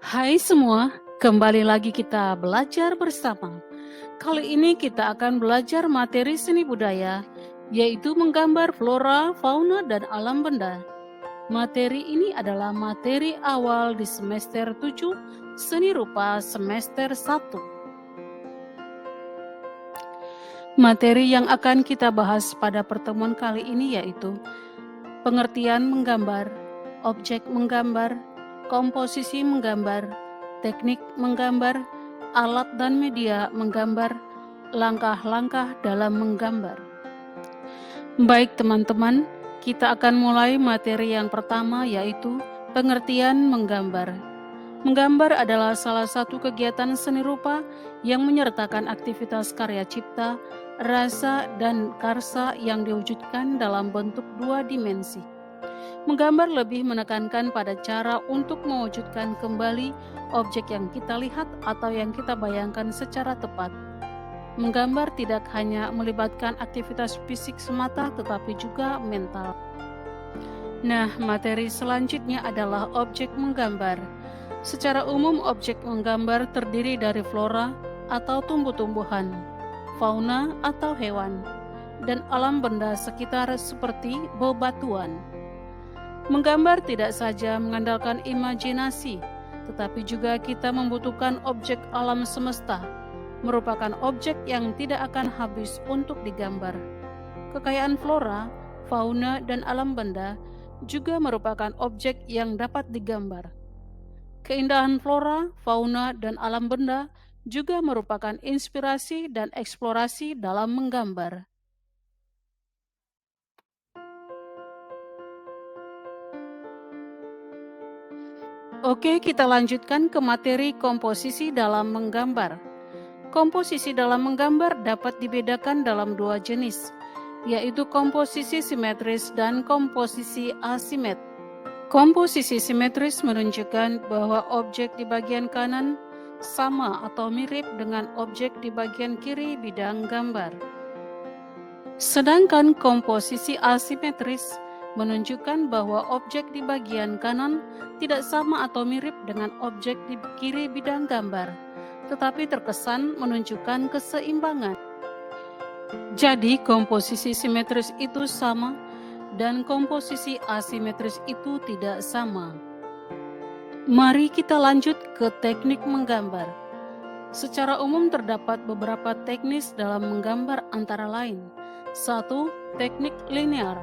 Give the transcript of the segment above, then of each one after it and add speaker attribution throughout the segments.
Speaker 1: Hai semua, kembali lagi kita belajar bersama. Kali ini kita akan belajar materi seni budaya, yaitu menggambar flora, fauna, dan alam benda. Materi ini adalah materi awal di semester 7 Seni Rupa semester 1. Materi yang akan kita bahas pada pertemuan kali ini yaitu pengertian menggambar, objek menggambar, komposisi menggambar, teknik menggambar, alat dan media menggambar, langkah-langkah dalam menggambar. Baik teman-teman, kita akan mulai materi yang pertama yaitu pengertian menggambar. Menggambar adalah salah satu kegiatan seni rupa yang menyertakan aktivitas karya cipta, rasa, dan karsa yang diwujudkan dalam bentuk dua dimensi. Menggambar lebih menekankan pada cara untuk mewujudkan kembali objek yang kita lihat atau yang kita bayangkan secara tepat. Menggambar tidak hanya melibatkan aktivitas fisik semata tetapi juga mental. Nah, materi selanjutnya adalah objek menggambar. Secara umum, objek menggambar terdiri dari flora atau tumbuh-tumbuhan, fauna atau hewan, dan alam benda sekitar seperti bebatuan. Menggambar tidak saja mengandalkan imajinasi, tetapi juga kita membutuhkan objek alam semesta, merupakan objek yang tidak akan habis untuk digambar. Kekayaan flora, fauna, dan alam benda juga merupakan objek yang dapat digambar. Keindahan flora, fauna, dan alam benda juga merupakan inspirasi dan eksplorasi dalam menggambar. Oke, kita lanjutkan ke materi komposisi dalam menggambar. Komposisi dalam menggambar dapat dibedakan dalam dua jenis, yaitu komposisi simetris dan komposisi asimetris. Komposisi simetris menunjukkan bahwa objek di bagian kanan sama atau mirip dengan objek di bagian kiri bidang gambar. Sedangkan komposisi asimetris menunjukkan bahwa objek di bagian kanan tidak sama atau mirip dengan objek di kiri bidang gambar, tetapi terkesan menunjukkan keseimbangan. Jadi komposisi simetris itu sama dan komposisi asimetris itu tidak sama. Mari kita lanjut ke teknik menggambar. Secara umum terdapat beberapa teknis dalam menggambar antara lain. 1. Teknik linear.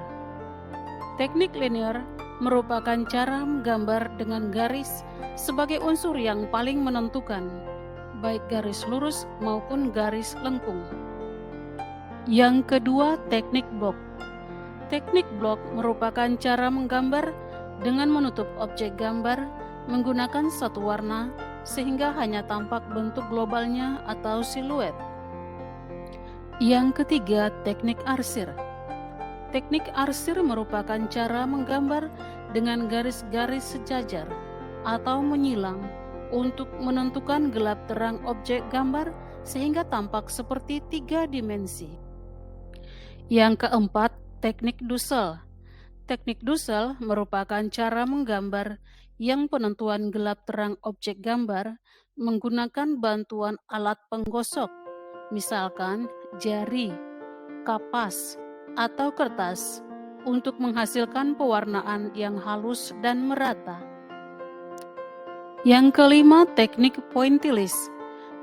Speaker 1: Teknik linear merupakan cara menggambar dengan garis sebagai unsur yang paling menentukan, baik garis lurus maupun garis lengkung. Yang kedua, teknik blok. Teknik blok merupakan cara menggambar dengan menutup objek gambar menggunakan satu warna sehingga hanya tampak bentuk globalnya atau siluet. Yang ketiga, teknik arsir. Teknik arsir merupakan cara menggambar dengan garis-garis sejajar atau menyilang untuk menentukan gelap terang objek gambar sehingga tampak seperti tiga dimensi. Yang keempat, teknik Dussel. Teknik Dussel merupakan cara menggambar yang penentuan gelap terang objek gambar menggunakan bantuan alat penggosok, misalkan jari, kapas, atau kertas, untuk menghasilkan pewarnaan yang halus dan merata. Yang kelima, teknik pointillis.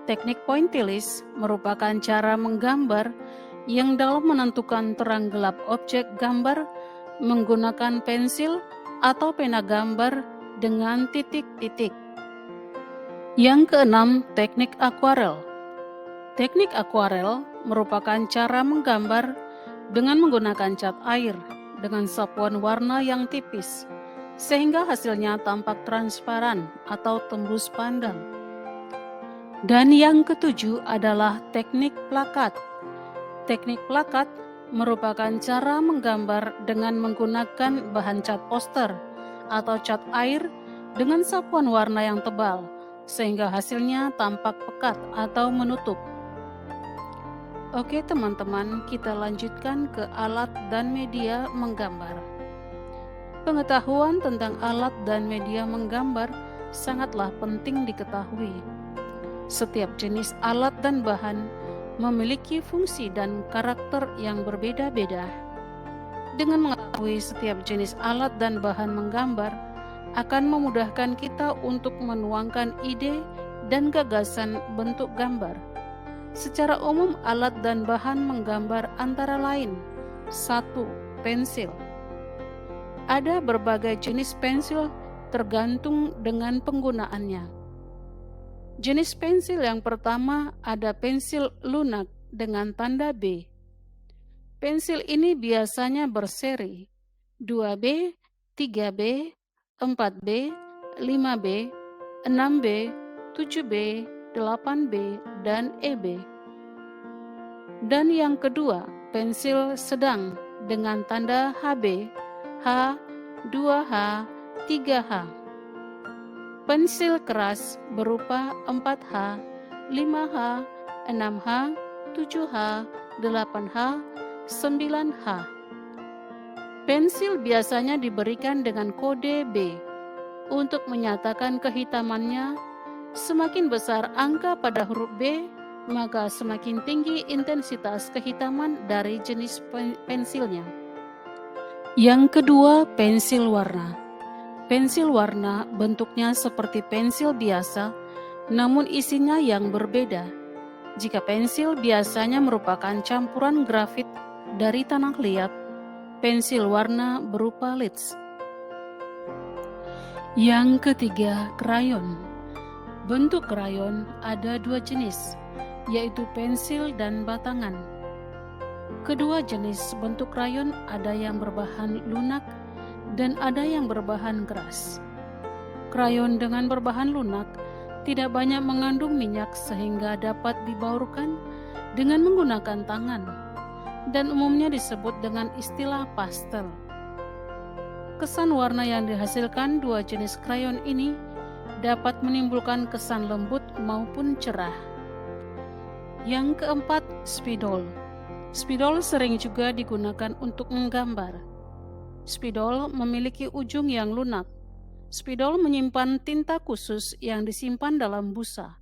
Speaker 1: Teknik pointillis merupakan cara menggambar yang dalam menentukan terang gelap objek gambar menggunakan pensil atau pena gambar dengan titik-titik. Yang keenam, teknik akuarel. Teknik akuarel merupakan cara menggambar dengan menggunakan cat air dengan sapuan warna yang tipis, sehingga hasilnya tampak transparan atau tembus pandang. Dan yang ketujuh adalah teknik plakat. Teknik plakat merupakan cara menggambar dengan menggunakan bahan cat poster atau cat air dengan sapuan warna yang tebal, sehingga hasilnya tampak pekat atau menutup. Oke teman-teman, kita lanjutkan ke alat dan media menggambar. Pengetahuan tentang alat dan media menggambar sangatlah penting diketahui. Setiap jenis alat dan bahan memiliki fungsi dan karakter yang berbeda-beda. Dengan mengetahui setiap jenis alat dan bahan menggambar, akan memudahkan kita untuk menuangkan ide dan gagasan bentuk gambar. Secara umum, alat dan bahan menggambar antara lain: 1. Pensil. Ada berbagai jenis pensil tergantung dengan penggunaannya. Jenis pensil yang pertama ada pensil lunak dengan tanda B. Pensil ini biasanya berseri 2B, 3B, 4B, 5B, 6B, 7B, 8B, dan EB. Dan yang kedua, pensil sedang dengan tanda HB, H, 2H, 3H. Pensil keras berupa 4H, 5H, 6H, 7H, 8H, 9H. Pensil biasanya diberikan dengan kode B. Untuk menyatakan kehitamannya, semakin besar angka pada huruf B, maka semakin tinggi intensitas kehitaman dari jenis pensilnya. Yang kedua, pensil warna. Pensil warna bentuknya seperti pensil biasa, namun isinya yang berbeda. Jika pensil biasanya merupakan campuran grafit dari tanah liat, pensil warna berupa leads. Yang ketiga, krayon. Bentuk krayon ada dua jenis, yaitu pensil dan batangan. Kedua jenis bentuk krayon ada yang berbahan lunak dan ada yang berbahan keras. Krayon dengan berbahan lunak tidak banyak mengandung minyak sehingga dapat dibaurkan dengan menggunakan tangan dan umumnya disebut dengan istilah pastel. Kesan warna yang dihasilkan dua jenis krayon ini dapat menimbulkan kesan lembut maupun cerah. Yang keempat, spidol. Spidol sering juga digunakan untuk menggambar. Spidol memiliki ujung yang lunak. Spidol menyimpan tinta khusus yang disimpan dalam busa.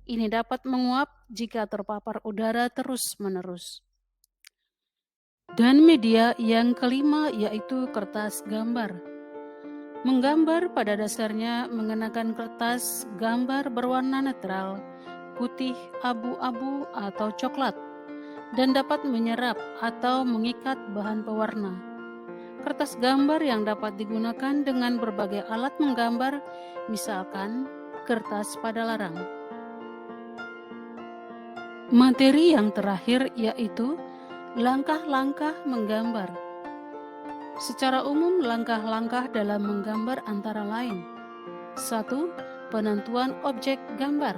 Speaker 1: Ini dapat menguap jika terpapar udara terus-menerus. Dan media yang kelima yaitu kertas gambar. Menggambar pada dasarnya mengenakan kertas gambar berwarna netral, putih, abu-abu, atau coklat, dan dapat menyerap atau mengikat bahan pewarna. Kertas gambar yang dapat digunakan dengan berbagai alat menggambar, misalkan kertas pada larang. Materi yang terakhir yaitu langkah-langkah menggambar. Secara umum, langkah-langkah dalam menggambar antara lain: 1. Penentuan objek gambar.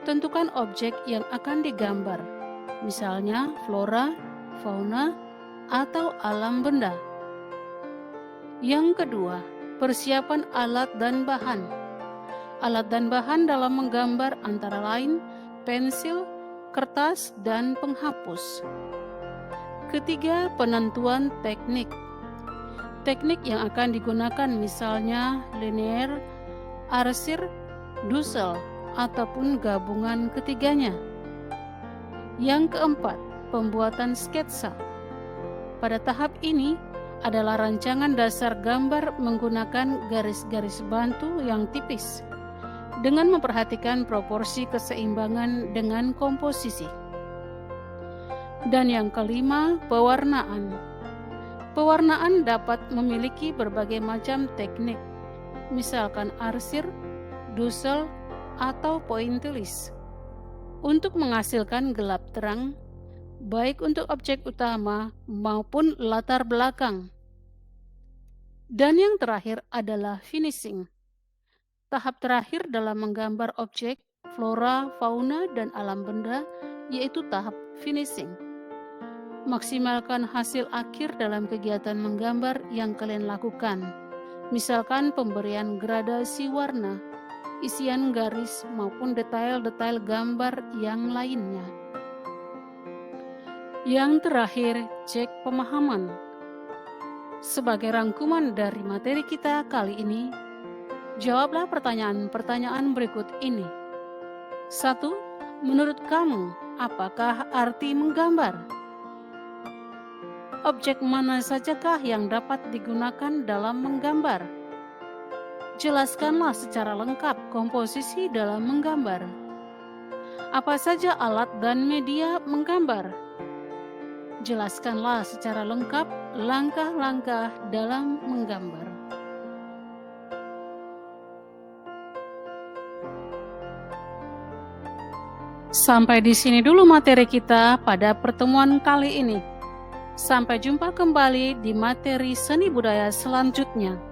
Speaker 1: Tentukan objek yang akan digambar, misalnya flora, fauna, atau alam benda. Yang kedua, persiapan alat dan bahan. Alat dan bahan dalam menggambar antara lain pensil, kertas, dan penghapus. Ketiga, penentuan teknik. Teknik yang akan digunakan misalnya linear, arsir, dusel, ataupun gabungan ketiganya. Yang keempat, pembuatan sketsa. Pada tahap ini adalah rancangan dasar gambar menggunakan garis-garis bantu yang tipis dengan memperhatikan proporsi keseimbangan dengan komposisi. Dan yang kelima, pewarnaan. Pewarnaan dapat memiliki berbagai macam teknik, misalkan arsir, dusel, atau pointillis, untuk menghasilkan gelap terang, baik untuk objek utama maupun latar belakang. Dan yang terakhir adalah finishing. Tahap terakhir dalam menggambar objek, flora, fauna, dan alam benda, yaitu tahap finishing. Maksimalkan hasil akhir dalam kegiatan menggambar yang kalian lakukan, misalkan pemberian gradasi warna, isian garis, maupun detail-detail gambar yang lainnya. Yang terakhir, cek pemahaman. Sebagai rangkuman dari materi kita kali ini, Jawablah pertanyaan-pertanyaan berikut ini. 1. Menurut kamu, apakah arti menggambar? Objek mana sajakah yang dapat digunakan dalam menggambar? Jelaskanlah secara lengkap komposisi dalam menggambar. Apa saja alat dan media menggambar? Jelaskanlah secara lengkap langkah-langkah dalam menggambar. Sampai di sini dulu materi kita pada pertemuan kali ini. Sampai jumpa kembali di materi seni budaya selanjutnya.